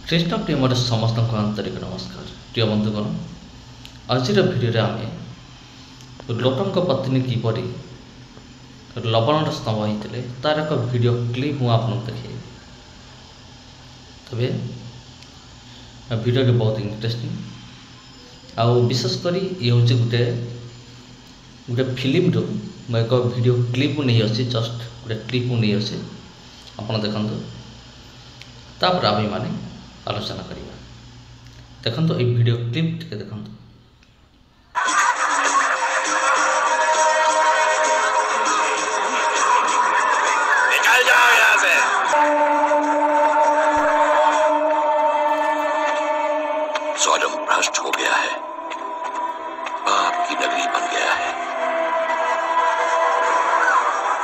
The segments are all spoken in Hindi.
ଖ୍ରୀଷ୍ଟ ପ୍ରେମରେ ସମସ୍ତଙ୍କୁ ଆନ୍ତରିକ ନମସ୍କାର। ପ୍ରିୟ ବନ୍ଧୁଗଣ, ଆଜିର ଭିଡ଼ିଓରେ ଆମେ ଲୋଟଙ୍କ ପତ୍ନୀ କିପରି ଲବଣର ସ୍ତମ୍ଭ ହୋଇଥିଲେ ତାର ଏକ ଭିଡ଼ିଓ କ୍ଲିପ୍ ମୁଁ ଆପଣଙ୍କୁ ଦେଖେଇବି। ତେବେ ଭିଡ଼ିଓଟି ବହୁତ ଇଣ୍ଟରେଷ୍ଟିଂ, ଆଉ ବିଶେଷ କରି ଇଏ ହେଉଛି ଗୋଟେ ଫିଲ୍ମରୁ ମୁଁ ଏକ ଭିଡ଼ିଓ କ୍ଲିପ୍ ନେଇ ଆସିଛି। ଜଷ୍ଟ ଗୋଟେ କ୍ଲିପ୍ ନେଇ ଆସିଛି, ଆପଣ ଦେଖନ୍ତୁ, ତାପରେ ଆମେମାନେ ଆଲୋଚନା କରିବା। ଦେଖନ୍ତୁ এই ভিডিও ক্লিপ টিকে দেখନ୍ତୁ। निकल जाओ यहाँ से। सॉडम भ्रष्ट हो गया है, पाप की नगरी बन गया है।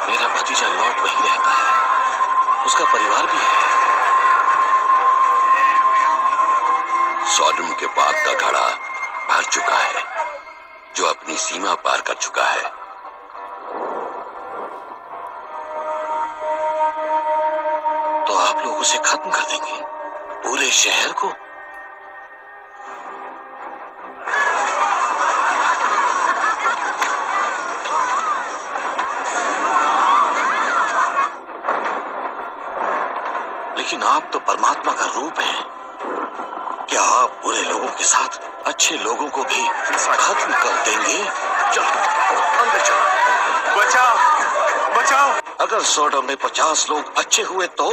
मेरा भतीजा लॉट वहीं रहता है, उसका परिवार भी है। सॉडम के पाप का घड़ा भर चुका है, जो अपनी सीमा पार कर चुका है। तो आप लोग उसे खत्म कर देंगे, पूरे शहर को? लेकिन आप तो परमात्मा का रूप हैं। क्या आप बुरे लोगों के साथ अच्छे लोगों को भी खत्म कर देंगे? चलो अंदर चलो। बचाओ बचाओ। अगर सॉडम में 50 लोग अच्छे हुए तो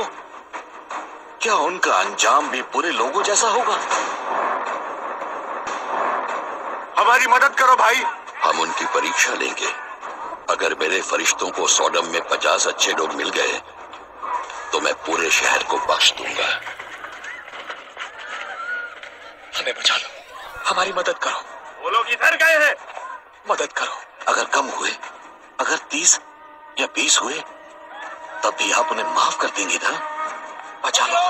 क्या उनका अंजाम भी बुरे लोगों जैसा होगा? हमारी मदद करो भाई। हम उनकी परीक्षा लेंगे। अगर मेरे फरिश्तों को सॉडम में 50 अच्छे लोग मिल गए तो मैं पूरे शहर को बख्श दूंगा। हमें बचा लो, हमारी मदद करो। वो लोग इधर गए हैं, मदद करो। अगर कम हुए, अगर 30 या 20 हुए, तब भी आप उन्हें माफ कर देंगे ना? बचा लो,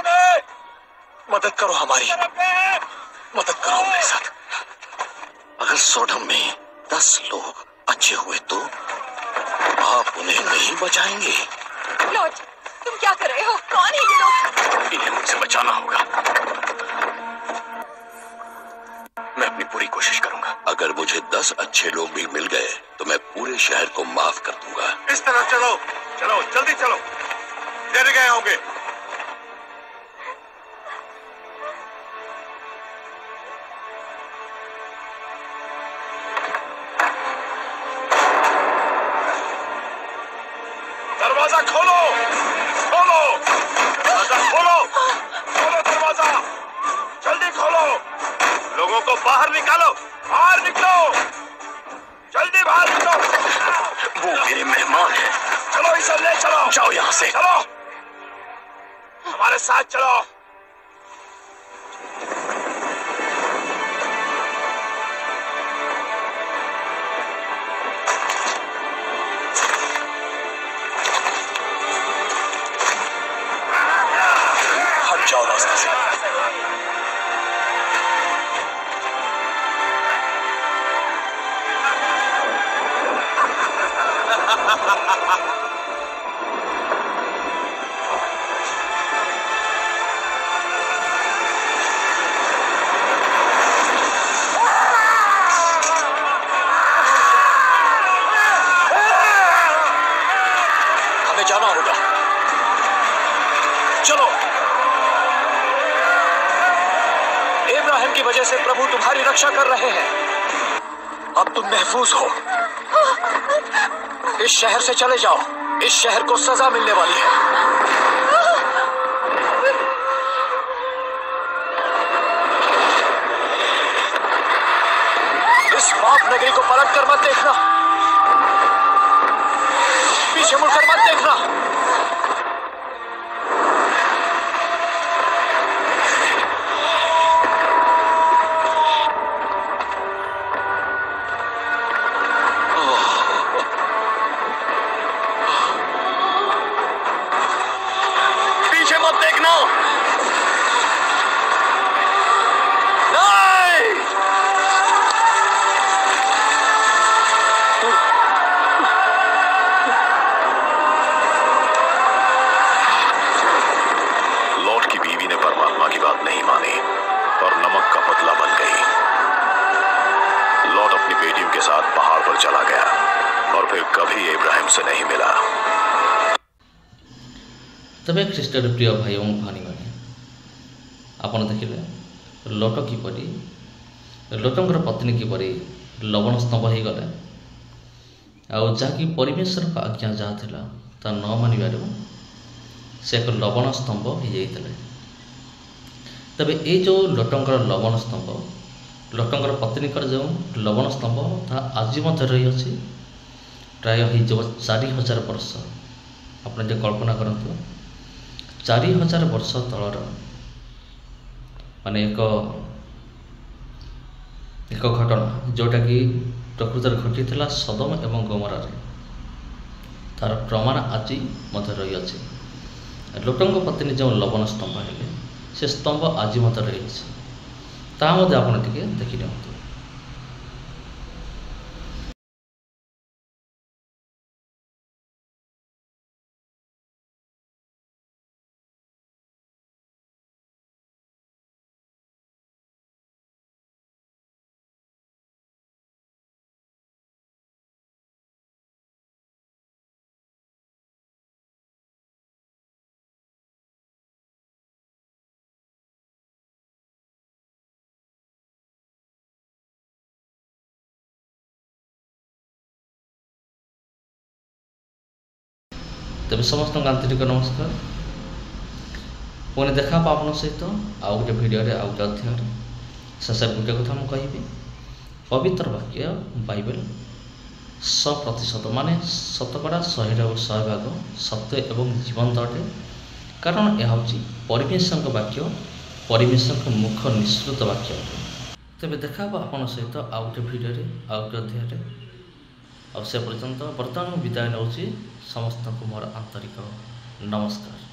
मदद करो हमारी, मदद करो मेरे साथ। अगर सॉडम में 10 लोग अच्छे हुए तो आप उन्हें नहीं बचाएंगे? लॉर्ड, तुम क्या कर रहे हो? कौन है ये लोग? इन्हें मुझसे बचाना होगा। मैं अपनी पूरी कोशिश करूंगा। अगर मुझे 10 अच्छे लोग भी मिल गए तो मैं पूरे शहर को माफ कर दूंगा। इस तरफ चलो, चलो जल्दी चलो, डर गए होंगे। दरवाजा खोलो, खोलो, दरवाजा खोलो, खोलो दरवाजा, जल्दी खोलो। लोगों को बाहर निकालो, बाहर निकलो, जल्दी बाहर निकलो। वो मेरे मेहमान हैं। चलो इसे ले चलो, जाओ यहाँ से, चलो हमारे साथ चलो। हट जाओ रास्ते से। हमें जाना होगा, चलो। इब्राहिम की वजह से प्रभु तुम्हारी रक्षा कर रहे हैं। अब तुम महफूज हो। इस शहर से चले जाओ, इस शहर को सजा मिलने वाली है। इस पाप नगरी को पलट कर मत देखना, पीछे मुड़कर मत देखना। पीछे मत देखना। नहीं! बात नहीं मानी और नमक का पुतला बन गई। लौट अपनी बेटियों के साथ पहाड़ पर चला गया और फिर कभी इब्राहिम से नहीं मिला। तबे ख्रीष्टर प्रिय भाई और भानी मैंने आपन देखिले लौट किपरि लौटंकर पत्नी किपरि लवण स्तंभ हो गले आउ जहाँकि परमेश्वर आज्ञा जहाँ थिला ता न मानिबार से एक लवण स्तंभ हो जाइए। तबे ये जो लौटंकर लवण स्तंभ लौटंकर पत्नीकर जो लवण स्तंभ ता आज रही अच्छी प्राय हो 4000 वर्ष। आपने जो कल्पना करंतु 4000 वर्ष तलर माने एक घटना जोटा कि प्रकृत घटी थिला सदम एवं गमोरा रे तार प्रमाण आज रही अच्छे। लोटंग पत्नी जो लवण स्तंभ है से स्तंभ आज रही अच्छे ताहा मध्य आपण टिके देखि नियंतु। तेज समस्त आंतरिक नमस्कार। पुणी देखा आपन सहित आउ गोटे भिडियो आउ गोटे अध्याय शेष गोटे कथा मुझे कहि पवित्र वाक्य बाइबल 100% माने शतकड़ा 100 भाग सत्य एवं जीवंत अटे। कारण यह हूँ परमेश्वर वाक्य परमेश्वर मुख निश्चित वाक्य अटे। तेज देखा आपन सहित आउ गोटे भिडियो आउ गोटे अध्याय और से पर्यंत बर्तमान विदाय नौची। समस्त को मोर आंतरिक नमस्कार।